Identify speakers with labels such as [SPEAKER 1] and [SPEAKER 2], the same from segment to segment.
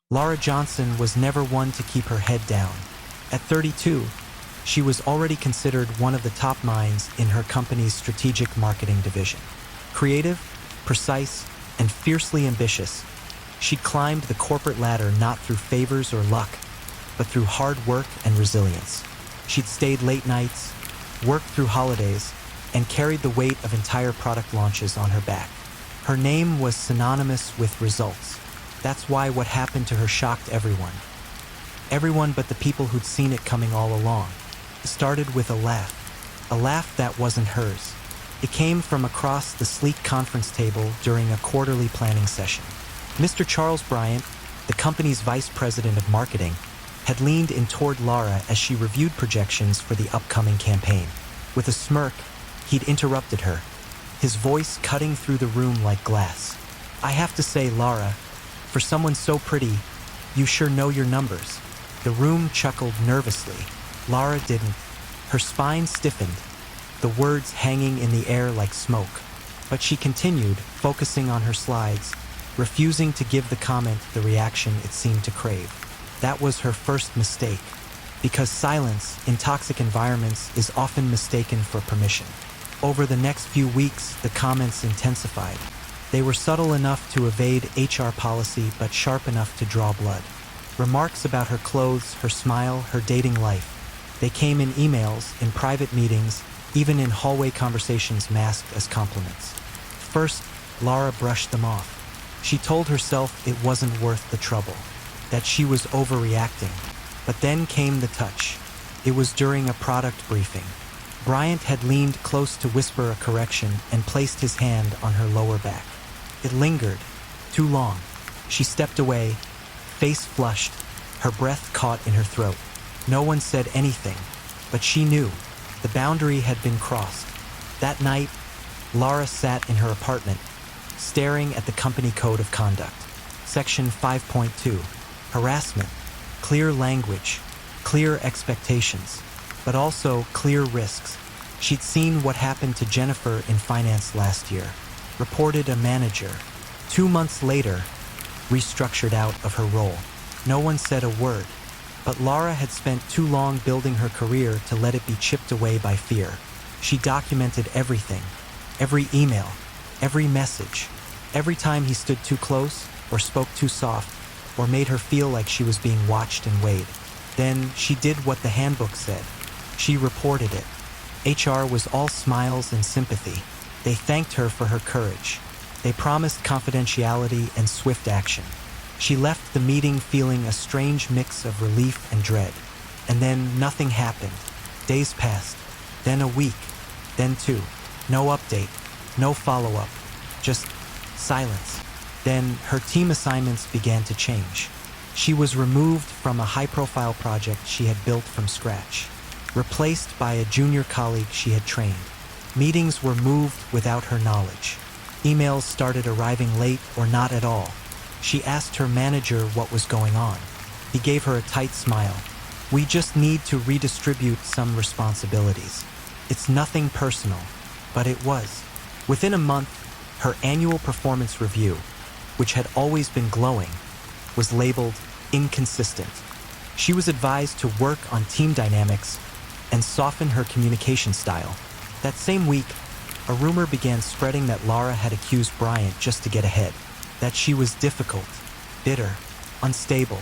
[SPEAKER 1] Laura Johnson was never one to keep her head down. At 32, she was already considered one of the top minds in her company's strategic marketing division. Creative, precise, and fiercely ambitious, she'd climbed the corporate ladder not through favors or luck, but through hard work and resilience. She'd stayed late nights, worked through holidays, and carried the weight of entire product launches on her back. Her name was synonymous with results. That's why what happened to her shocked everyone. Everyone but the people who'd seen it coming all along. It started with a laugh that wasn't hers. It came from across the sleek conference table during a quarterly planning session. Mr. Charles Bryant, the company's vice president of marketing, had leaned in toward Laura as she reviewed projections for the upcoming campaign. With a smirk, he'd interrupted her, his voice cutting through the room like glass. "I have to say, Laura, for someone so pretty, you sure know your numbers." The room chuckled nervously. Laura didn't. Her spine stiffened, the words hanging in the air like smoke. But she continued, focusing on her slides, refusing to give the comment the reaction it seemed to crave. That was her first mistake, because silence in toxic environments is often mistaken for permission. Over the next few weeks, the comments intensified. They were subtle enough to evade HR policy, but sharp enough to draw blood. Remarks about her clothes, her smile, her dating life. They came in emails, in private meetings, even in hallway conversations masked as compliments. First, Laura brushed them off. She told herself it wasn't worth the trouble, that she was overreacting. But then came the touch. It was during a product briefing. Bryant had leaned close to whisper a correction and placed his hand on her lower back. It lingered, too long. She stepped away, face flushed, her breath caught in her throat. No one said anything, but she knew. The boundary had been crossed. That night, Laura sat in her apartment, staring at the company code of conduct. Section 5.2, harassment, clear language, clear expectations, but also clear risks. She'd seen what happened to Jennifer in finance last year, reported a manager. 2 months later, restructured out of her role. No one said a word, but Laura had spent too long building her career to let it be chipped away by fear. She documented everything, every email, every message. Every time he stood too close, or spoke too soft, or made her feel like she was being watched and weighed. Then she did what the handbook said. She reported it. HR was all smiles and sympathy. They thanked her for her courage. They promised confidentiality and swift action. She left the meeting feeling a strange mix of relief and dread. And then nothing happened. Days passed, then a week, then 2. No update, no follow-up, just silence. Then her team assignments began to change. She was removed from a high-profile project she had built from scratch, replaced by a junior colleague she had trained. Meetings were moved without her knowledge. Emails started arriving late or not at all. She asked her manager what was going on. He gave her a tight smile. "We just need to redistribute some responsibilities. It's nothing personal." But it was. Within a month, her annual performance review, which had always been glowing, was labeled inconsistent. She was advised to work on team dynamics and soften her communication style. That same week, a rumor began spreading that Laura had accused Bryant just to get ahead, that she was difficult, bitter, unstable.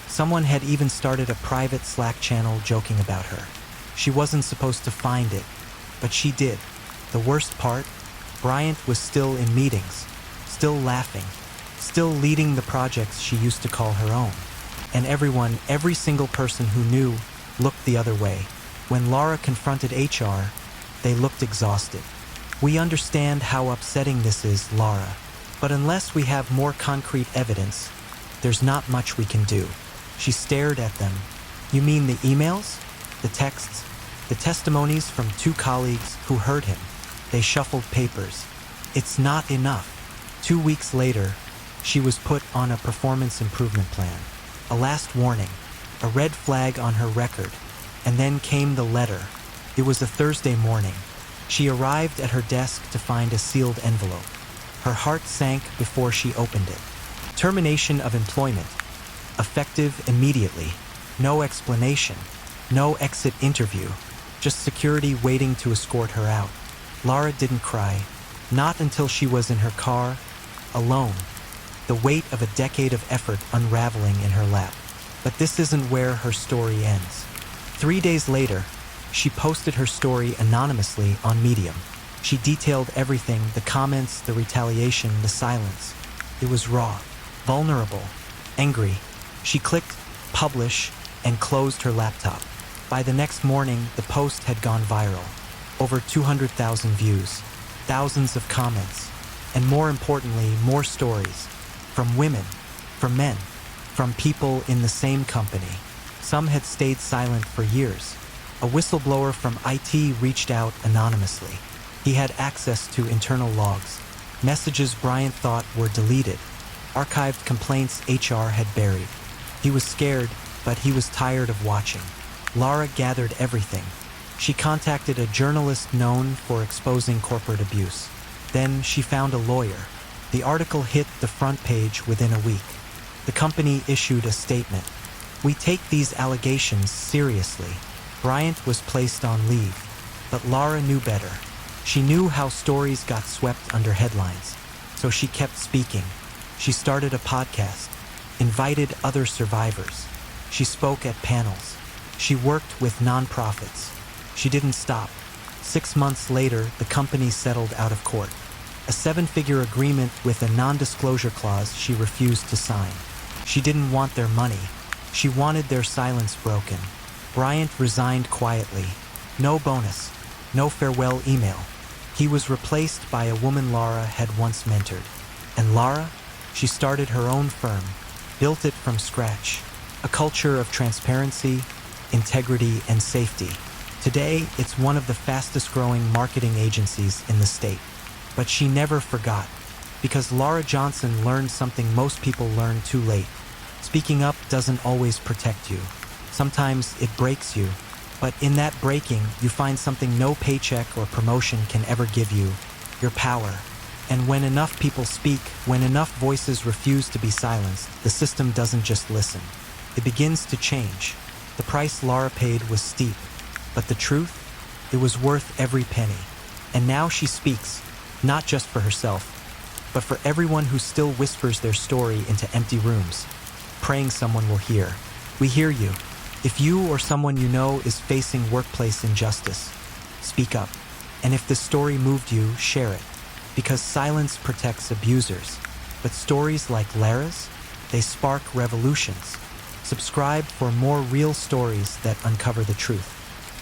[SPEAKER 1] Someone had even started a private Slack channel joking about her. She wasn't supposed to find it, but she did. The worst part, Bryant was still in meetings, still laughing, still leading the projects she used to call her own. And everyone, every single person who knew, looked the other way. When Laura confronted HR, they looked exhausted. "We understand how upsetting this is, Laura, but unless we have more concrete evidence, there's not much we can do." She stared at them. "You mean the emails? The texts? The testimonies from 2 colleagues who heard him?" They shuffled papers. "It's not enough." 2 weeks later, she was put on a performance improvement plan. A last warning, a red flag on her record, and then came the letter. It was a Thursday morning. She arrived at her desk to find a sealed envelope. Her heart sank before she opened it. Termination of employment. Effective immediately. No explanation. No exit interview. Just security waiting to escort her out. Lara didn't cry. Not until she was in her car, alone. The weight of a decade of effort unraveling in her lap. But this isn't where her story ends. 3 days later, she posted her story anonymously on Medium. She detailed everything, the comments, the retaliation, the silence. It was raw, vulnerable, angry. She clicked publish and closed her laptop. By the next morning, the post had gone viral. Over 200,000 views, thousands of comments, and more importantly, more stories. From women, from men, from people in the same company. Some had stayed silent for years. A whistleblower from IT reached out anonymously. He had access to internal logs, messages Bryant thought were deleted, archived complaints HR had buried. He was scared, but he was tired of watching. Lara gathered everything. She contacted a journalist known for exposing corporate abuse. Then she found a lawyer. The article hit the front page within a week. The company issued a statement. "We take these allegations seriously." Bryant was placed on leave, but Lara knew better. She knew how stories got swept under headlines, so she kept speaking. She started a podcast, invited other survivors. She spoke at panels. She worked with nonprofits. She didn't stop. 6 months later, the company settled out of court. A 7-figure agreement with a non-disclosure clause she refused to sign. She didn't want their money. She wanted their silence broken. Bryant resigned quietly. No bonus. No farewell email. He was replaced by a woman Lara had once mentored. And Lara? She started her own firm, built it from scratch. A culture of transparency, integrity, and safety. Today, it's one of the fastest-growing marketing agencies in the state. But she never forgot, because Lara Johnson learned something most people learn too late. Speaking up doesn't always protect you. Sometimes it breaks you. But in that breaking, you find something no paycheck or promotion can ever give you, your power. And when enough people speak, when enough voices refuse to be silenced, the system doesn't just listen. It begins to change. The price Lara paid was steep, but the truth? It was worth every penny. And now she speaks, not just for herself, but for everyone who still whispers their story into empty rooms, praying someone will hear. We hear you. If you or someone you know is facing workplace injustice, speak up. And if this story moved you, share it. Because silence protects abusers. But stories like Lara's, they spark revolutions. Subscribe for more real stories that uncover the truth.